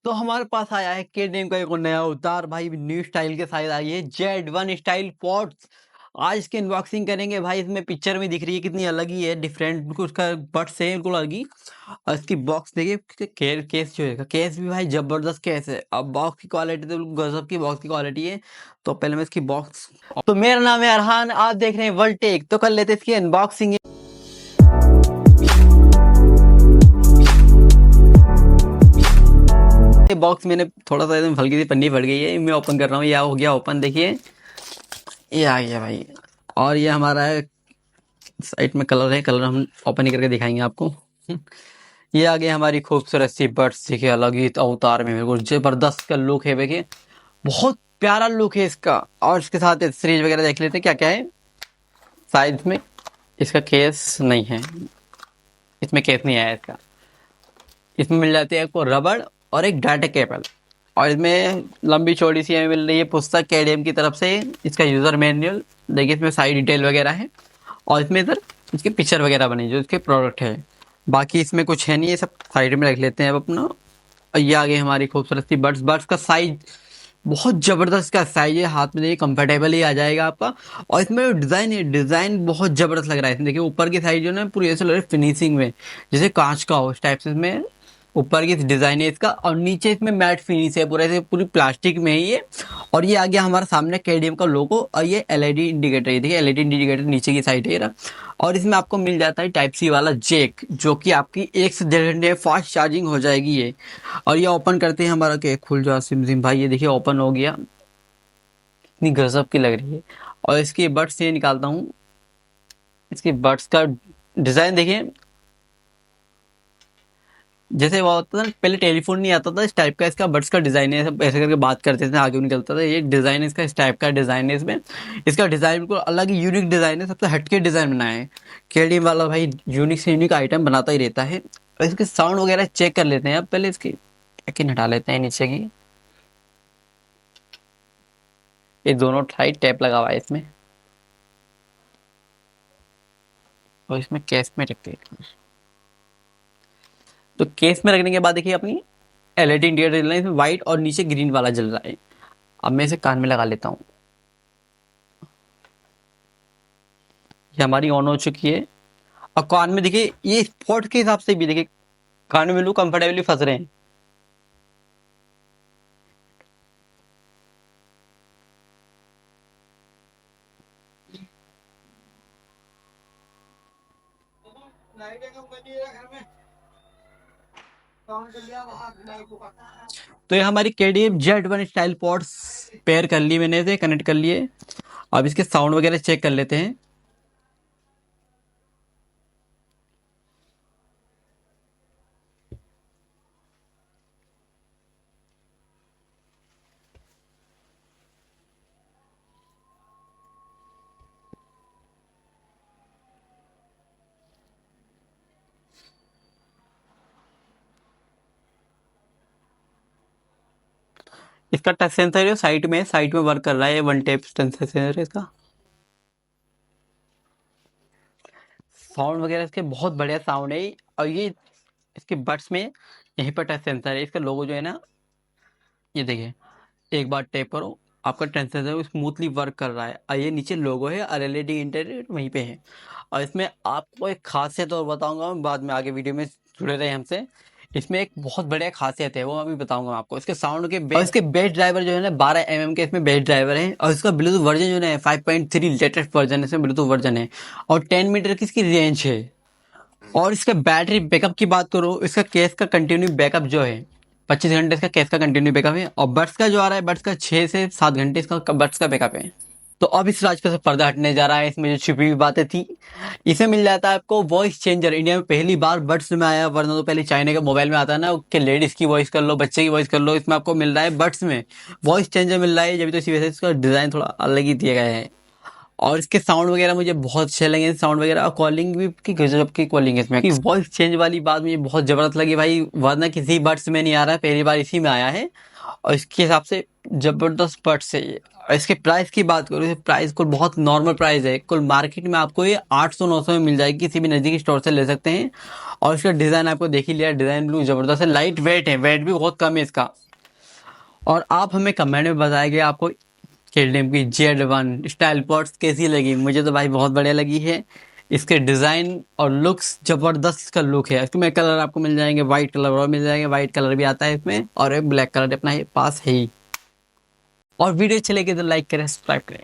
तो हमारे पास आया है के-टेम का एक और नया अवतार भाई, न्यू स्टाइल के साथ आई है Z1 स्टाइल पॉड्स। आज इसकी अनबॉक्सिंग करेंगे भाई। इसमें पिक्चर में दिख रही है कितनी अलग ही है, डिफरेंट बिल्कुल। उसका बड्स है बिल्कुल अलग ही। और इसकी बॉक्स देखिए, केस जो है, केस भी भाई जबरदस्त केस है। अब बॉक्स की क्वालिटी तो गजब की बॉक्स की क्वालिटी है। तो पहले मैं इसकी बॉक्स, तो मेरा नाम है अरहान, आप देख रहे हैं वर्ल्ड टेक। तो कर लेते हैं इसकी अनबॉक्सिंग। बॉक्स मैंने थोड़ा सा एकदम हल्की सी पन्नी फट गई है, मैं ओपन कर रहा हूँ। यह हो गया ओपन, देखिए ये आ गया भाई। और ये हमारा है, साइड में कलर है, कलर हम ओपन ही करके दिखाएंगे आपको। ये आ गया हमारी खूबसूरत सी बड्स। देखिए अलग ही अवतार में, मेरे को जबरदस्त का लुक है। देखिए बहुत प्यारा लुक है इसका। और इसके साथ सीरीज वगैरह देख लेते हैं क्या क्या है। साइड में इसका केस नहीं है, इसमें केस नहीं आया इसका। इसमें मिल जाती है आपको रबड़ और एक डाटा केबल। और इसमें लंबी चौड़ी सी हमें मिल रही है पुस्तक के-टेम की तरफ से। इसका यूज़र मैनुअल देखिए, इसमें सारी डिटेल वगैरह है। और इसमें इधर इसके पिक्चर वगैरह बनी जो इसके प्रोडक्ट है। बाकी इसमें कुछ है नहीं, ये सब साइड में रख लेते हैं अब अपना। और ये आ गई हमारी खूबसूरत सी बड्स। बड्स का साइज बहुत ज़बरदस्त का साइज है, हाथ में देखिए कंफर्टेबल ही आ जाएगा आपका। और इसमें जो डिज़ाइन है, डिज़ाइन बहुत ज़बरदस्त लग रहा है। इसमें देखिए ऊपर की साइड जो है ना, पूरी ऐसे लग रहा है फिनिशिंग में, जैसे कांच का हो, इस टाइप से इसमें ऊपर की डिज़ाइन है इसका। और नीचे इसमें मैट फिनिश है, पूरा ऐसे पूरी प्लास्टिक में है ये। और ये आ गया हमारा सामने के-टेम का लोगो। और ये एलईडी इंडिकेटर, ये देखिए एलईडी इंडिकेटर नीचे की साइड है ये रहा। और इसमें आपको मिल जाता है टाइप सी वाला जैक, जो कि आपकी 1 से 1.5 घंटे फास्ट चार्जिंग हो जाएगी ये। और ये ओपन करते हैं हमारा, के खुल जा सिम सिम भाई। ये देखिए ओपन हो गया, इतनी गजब की लग रही है। और इसकी बड्स ये निकालता हूँ। इसकी बड्स का डिज़ाइन देखिए, जैसे वो होता था ना, पहले टेलीफोन नहीं आता था इस टाइप का, इसका बड्स का डिज़ाइन है। सब ऐसे करके बात करते थे, आगे निकलता था। ये डिज़ाइन इसका इस टाइप का डिज़ाइन है इसमें। इसका डिज़ाइन बिल्कुल अलग ही यूनिक डिज़ाइन है, सबसे हटके डिज़ाइन बनाया है। के-टेम वाला भाई यूनिक से यूनिक आइटम बनाता ही रहता है। और इसके साउंड वगैरह चेक कर लेते हैं। अब पहले इसकी पैकिंग हटा लेते हैं नीचे की। ये दोनों साइड टेप लगा हुआ है इसमें। और इसमें केस में रखते हैं। तो केस में रखने के बाद देखिए अपनी एलईडी इंडिकेटर जल रहा है इसमें, व्हाइट और नीचे ग्रीन वाला जल रहा है। अब मैं इसे कान में लगा लेता हूँ। ये हमारी ऑन हो चुकी है। और कान में देखिए, ये स्पॉट के हिसाब से भी देखिए कान में लोग कंफर्टेबली फंस रहे हैं। तो ये हमारी के-टेम Z1 स्टाइल पॉड्स पेयर कर ली मैंने, इसे कनेक्ट कर लिए। अब इसके साउंड वगैरह चेक कर लेते हैं। इसका टच सेंसर है साइड में, वर्क कर रहा है। वन टेप टच सेंसर है इसका। साउंड वगैरह इसके बहुत बढ़िया साउंड है। और ये इसके बड्स में यहीं पर टच सेंसर है। इसका लोगो जो है ना, ये देखिए, एक बार टैप करो, आपका टच सेंसर स्मूथली वर्क कर रहा है। और ये नीचे लोगो है और एलईडी इंडिकेटर वहीं पे है। और इसमें आपको एक खासियत और बताऊंगा मैं बाद में, आगे वीडियो में जुड़े रहे हमसे। इसमें एक बहुत बढ़िया खासियत है, वो मैं भी बताऊंगा आपको। इसके साउंड के और इसके बेस ड्राइवर जो है ना, 12 mm के इसमें बेस ड्राइवर है। और इसका ब्लूटूथ वर्जन जो है 5.3 लेटेस्ट वर्जन इसमें ब्लूटूथ वर्जन है। और 10 मीटर की इसकी रेंज है। और इसका बैटरी बैकअप की बात करो, इसका केस का कंटिन्यू बैकअप जो है 25 घंटे इसका केस का कंटिन्यू बैकअप है। और बड्स का जो आ रहा है, बड्स का 6 से 7 घंटे इसका बड्स का बैकअप है। तो अब इस राज का से पर्दा हटने जा रहा है। इसमें जो छिपी हुई बातें थी, इसे मिल जाता है आपको वॉइस चेंजर। इंडिया में पहली बार बड्स में आया, वरना तो पहले चाइना के मोबाइल में आता है ना कि लेडीज की वॉइस कर लो, बच्चे की वॉइस कर लो। इसमें आपको मिल रहा है बड्स में वॉइस चेंजर मिल रहा है। जब तो इसी वजह से इसका डिजाइन थोड़ा अलग ही दिया गया है। और इसके साउंड वगैरह मुझे बहुत अच्छे लगे, साउंड वगैरह। और कॉलिंग भी की गजब की कॉलिंग है इसमें। वॉइस चेंज वाली बात मुझे बहुत जबरदस्त लगी भाई, वरना किसी बड्स में नहीं आ रहा है, पहली बार इसी में आया है। और इसके हिसाब से जबरदस्त बड्स है ये। और इसके प्राइस की बात करूँ तो प्राइस कुल बहुत नॉर्मल प्राइस है, कुल मार्केट में आपको ये 800-900 में मिल जाएगी, किसी भी नज़दीकी स्टोर से ले सकते हैं। और इसका डिज़ाइन आपको देख ही लिया, डिज़ाइन ब्लू जबरदस्त है, लाइट वेट है, वेट भी बहुत कम है इसका। और आप हमें कमेंट में बताएंगे आपको केटीएम की Z1 स्टाइल पॉट्स कैसी लगी। मुझे तो भाई बहुत बढ़िया लगी है, इसके डिज़ाइन और लुक्स जबरदस्त का लुक है। इसमें कलर आपको मिल जाएंगे, वाइट कलर और मिल जाएंगे, वाइट कलर भी आता है इसमें, और एक ब्लैक कलर अपना पास है ही। और वीडियो अच्छी लगी तो लाइक करें, सब्सक्राइब करें।